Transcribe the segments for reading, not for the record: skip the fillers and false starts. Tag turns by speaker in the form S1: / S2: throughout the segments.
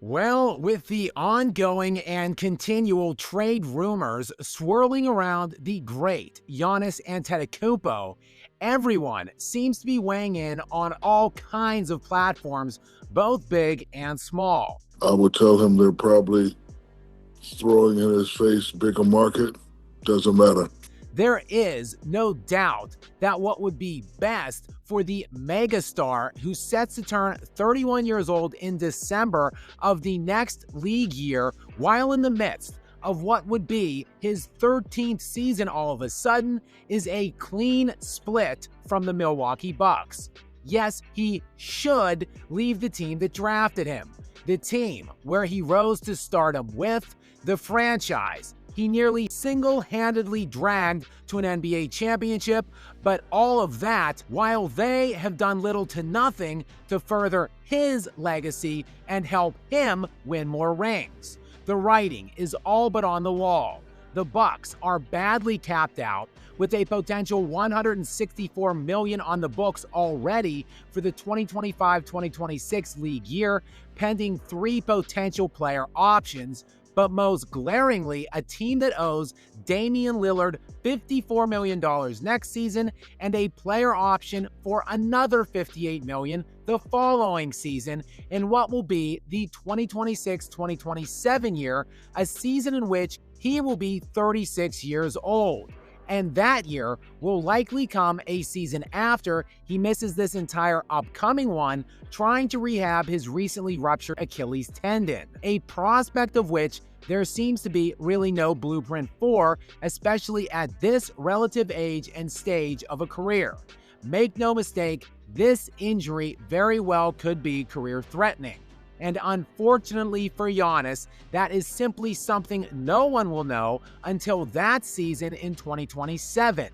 S1: Well, with the ongoing and continual trade rumors swirling around the great Giannis Antetokounmpo, everyone seems to be weighing in on all kinds of platforms, both big and small.
S2: I would tell him they're probably throwing in his face bigger market. Doesn't matter.
S1: There is no doubt that what would be best for the megastar who sets to turn 31 years old in December of the next league year, while in the midst of what would be his 13th season all of a sudden, is a clean split from the Milwaukee Bucks. Yes, he should leave the team that drafted him, the team where he rose to stardom with, the franchise he nearly single-handedly dragged to an NBA championship, but all of that while they have done little to nothing to further his legacy and help him win more rings. The writing is all but on the wall. The Bucks are badly capped out, with a potential $164 million on the books already for the 2025-2026 league year, pending 3 potential player options, but most glaringly, a team that owes Damian Lillard $54 million next season and a player option for another $58 million the following season in what will be the 2026-2027 year, a season in which he will be 36 years old. And that year will likely come a season after he misses this entire upcoming one, trying to rehab his recently ruptured Achilles tendon, a prospect of which there seems to be really no blueprint for, especially at this relative age and stage of a career. Make no mistake, this injury very well could be career-threatening. And unfortunately for Giannis, that is simply something no one will know until that season in 2027.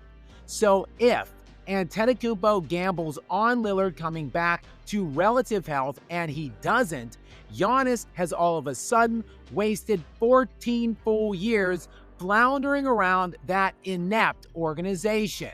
S1: So if Antetokounmpo gambles on Lillard coming back to relative health and he doesn't, Giannis has all of a sudden wasted 14 full years floundering around that inept organization.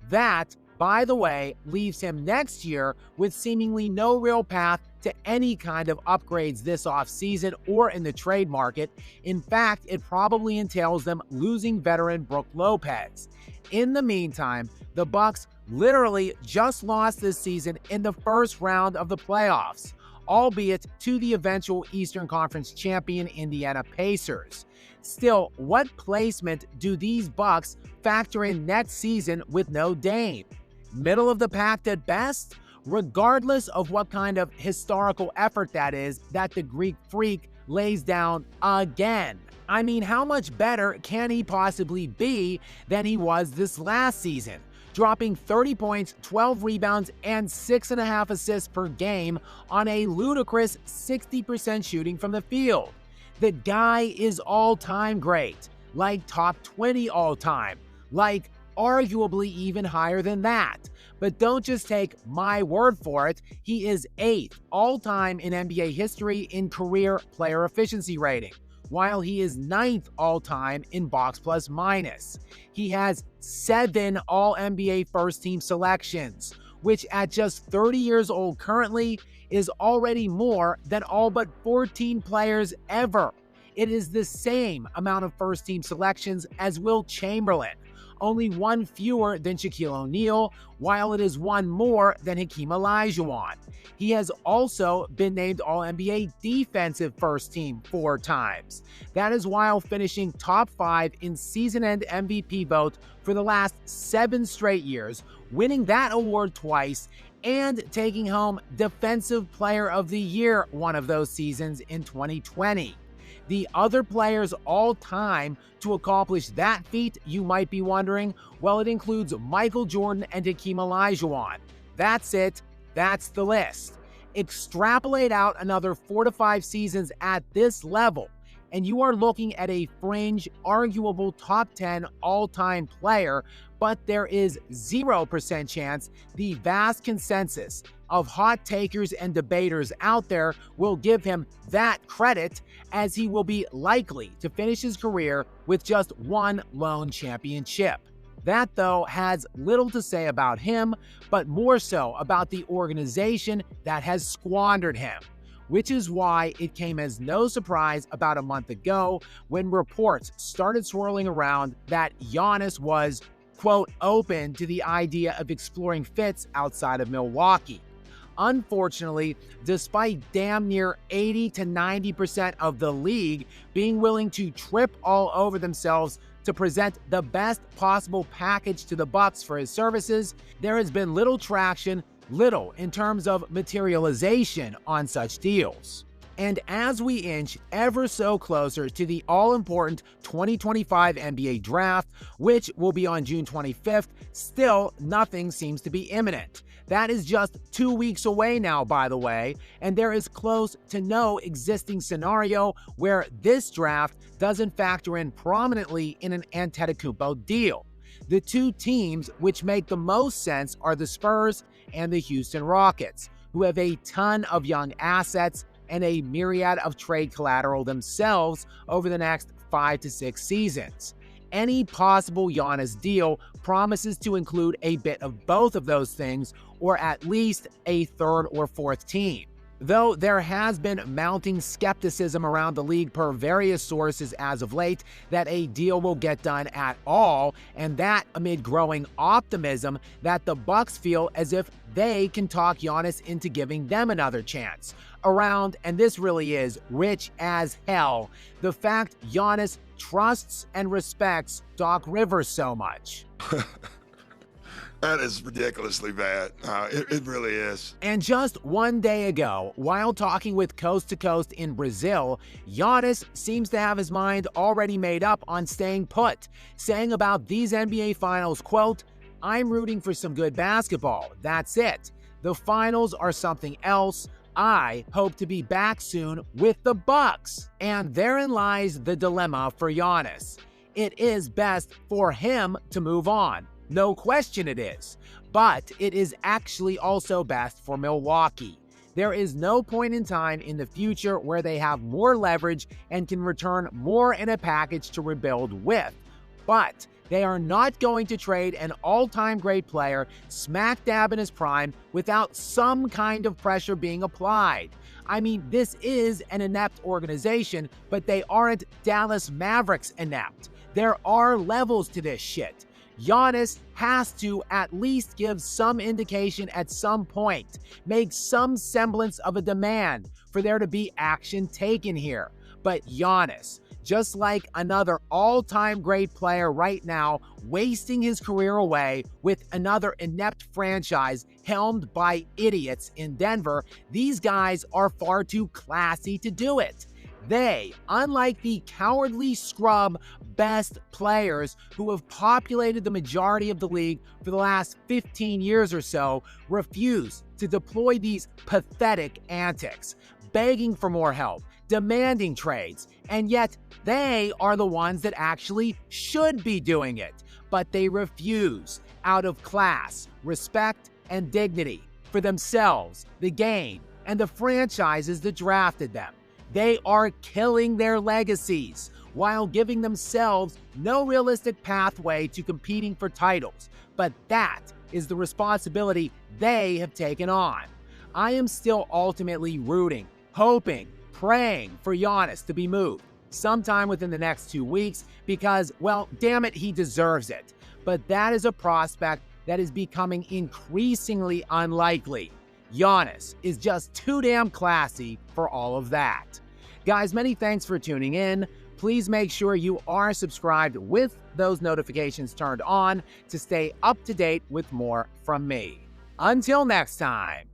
S1: That, by the way, leaves him next year with seemingly no real path to any kind of upgrades this offseason or in the trade market. In fact, it probably entails them losing veteran Brook Lopez. In the meantime, the Bucks literally just lost this season in the first round of the playoffs, albeit to the eventual Eastern Conference champion Indiana Pacers. Still, what placement do these Bucks factor in next season with no Dame? Middle of the pack at best? Regardless of what kind of historical effort that is that the Greek Freak lays down again. I mean, how much better can he possibly be than he was this last season? Dropping 30 points, 12 rebounds, and 6.5 assists per game on a ludicrous 60% shooting from the field. The guy is all-time great, like top 20 all-time, like arguably even higher than that. But don't just take my word for it, he is 8th all-time in NBA history in career player efficiency rating, while he is 9th all-time in box plus minus. He has 7 All-NBA first-team selections, which at just 30 years old currently is already more than all but 14 players ever. It is the same amount of first-team selections as Wilt Chamberlain, only 1 fewer than Shaquille O'Neal, while it is 1 more than Hakeem Olajuwon. He has also been named All-NBA Defensive First Team 4 times. That is while finishing top 5 in season-end MVP vote for the last 7 straight years, winning that award twice, and taking home Defensive Player of the Year one of those seasons in 2020. The other players all time to accomplish that feat, you might be wondering, well, it includes Michael Jordan and Hakeem Olajuwon. That's it. That's the list. Extrapolate out another 4 to 5 seasons at this level, and you are looking at a fringe, arguable top 10 all-time player, but there is 0% chance the vast consensus of hot takers and debaters out there will give him that credit, as he will be likely to finish his career with just 1 lone championship. That, though, has little to say about him, but more so about the organization that has squandered him. which is why it came as no surprise about a month ago when reports started swirling around that Giannis was, quote, open to the idea of exploring fits outside of Milwaukee. Unfortunately, despite damn near 80 to 90% of the league being willing to trip all over themselves to present the best possible package to the Bucks for his services, there has been little traction, little in terms of materialization on such deals. And as we inch ever so closer to the all-important 2025 NBA Draft, which will be on June 25th, still nothing seems to be imminent. That is just 2 weeks away now, by the way, and there is close to no existing scenario where this draft doesn't factor in prominently in an Antetokounmpo deal. The two teams which make the most sense are the Spurs and the Houston Rockets, who have a ton of young assets and a myriad of trade collateral themselves over the next 5 to 6 seasons. Any possible Giannis deal promises to include a bit of both of those things, or at least a third or fourth team. Though there has been mounting skepticism around the league per various sources as of late that a deal will get done at all, and that amid growing optimism that the Bucks feel as if they can talk Giannis into giving them another chance. Around, and this really is rich as hell, the fact Giannis trusts and respects Doc Rivers so much.
S3: That is ridiculously bad. It really is.
S1: And just one day ago, while talking with Coast to Coast in Brazil, Giannis seems to have his mind already made up on staying put, saying about these NBA Finals, quote, "I'm rooting for some good basketball. That's it. The finals are something else. I hope to be back soon with the Bucks." And therein lies the dilemma for Giannis. It is best for him to move on. No question it is. But it is actually also best for Milwaukee. There is no point in time in the future where they have more leverage and can return more in a package to rebuild with. But they are not going to trade an all-time great player smack dab in his prime without some kind of pressure being applied. I mean, this is an inept organization, but they aren't Dallas Mavericks inept. There are levels to this shit. Giannis has to at least give some indication at some point, make some semblance of a demand for there to be action taken here. But Giannis, just like another all-time great player right now, wasting his career away with another inept franchise helmed by idiots in Denver, these guys are far too classy to do it. They, unlike the cowardly scrub best players who have populated the majority of the league for the last 15 years or so, refuse to deploy these pathetic antics, begging for more help, demanding trades, and yet they are the ones that actually should be doing it. But they refuse out of class, respect, and dignity for themselves, the game, and the franchises that drafted them. They are killing their legacies while giving themselves no realistic pathway to competing for titles. But that is the responsibility they have taken on. I am still ultimately rooting, hoping, praying for Giannis to be moved sometime within the next 2 weeks because, well, damn it, he deserves it. But that is a prospect that is becoming increasingly unlikely. Giannis is just too damn classy for all of that. Guys, many thanks for tuning in. Please make sure you are subscribed with those notifications turned on to stay up to date with more from me. Until next time.